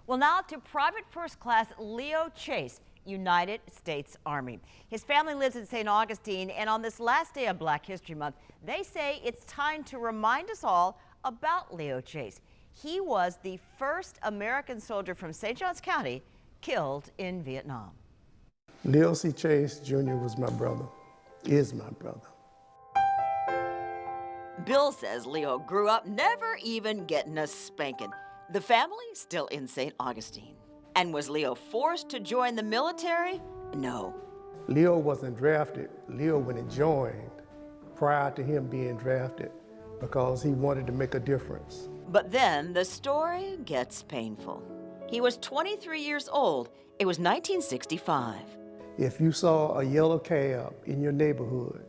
Well, now to Private First Class Leo Chase, United States Army. His family lives in St. Augustine, and on this last day of Black History Month, they say it's time to remind us all about Leo Chase. He was the first American soldier from St. Johns County killed in Vietnam. Leo C. Chase Jr. was my brother, is my brother. Bill says Leo grew up never even getting a spanking. The family still in St. Augustine. And was Leo forced to join the military? No. Leo wasn't drafted. Leo went and joined prior to him being drafted because he wanted to make a difference. But then the story gets painful. He was 23 years old. It was 1965. If you saw a yellow cab in your neighborhood,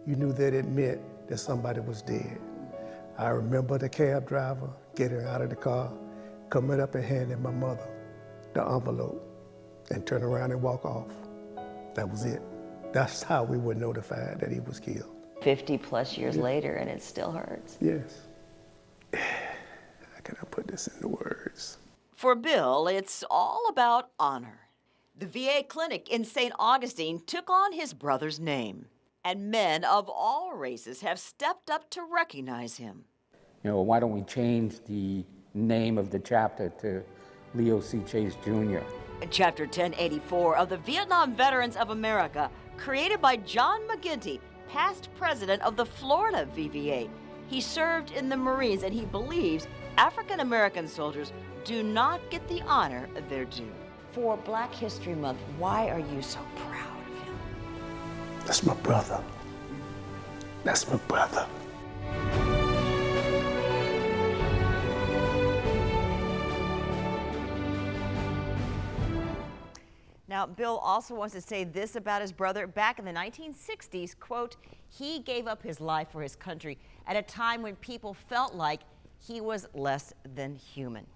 you knew that it meant that somebody was dead. I remember the cab driver getting out of the car, coming up and handing my mother the envelope and turn around and walk off. That was it. That's how we were notified that he was killed. 50 plus years later, and it still hurts. Yes. How can I put this into words? For Bill, it's all about honor. The VA clinic in St. Augustine took on his brother's name, and men of all races have stepped up to recognize him. You know, why don't we change the name of the chapter to Leo C. Chase Jr. Chapter 1084 of the Vietnam Veterans of America, created by John McGinty, past president of the Florida VVA. He served in the Marines, and he believes African American soldiers do not get the honor they're due. For Black History Month, why are you so proud of him? That's my brother. That's my brother. Now, Bill also wants to say this about his brother. Back in the 1960s, quote, he gave up his life for his country at a time when people felt like he was less than human.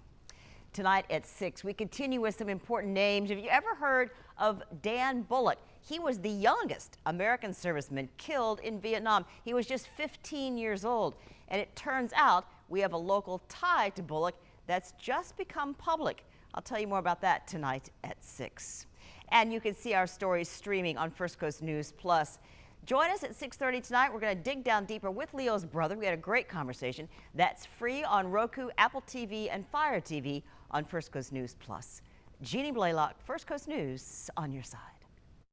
Tonight at 6, we continue with some important names. Have you ever heard of Dan Bullock? He was the youngest American serviceman killed in Vietnam. He was just 15 years old. And it turns out we have a local tie to Bullock that's just become public. I'll tell you more about that tonight at 6. And you can see our stories streaming on First Coast News Plus. Join us at 6:30 tonight. We're going to dig down deeper with Leo's brother. We had a great conversation. That's free on Roku, Apple TV, and Fire TV on First Coast News Plus. Jeannie Blaylock, First Coast News, on your side.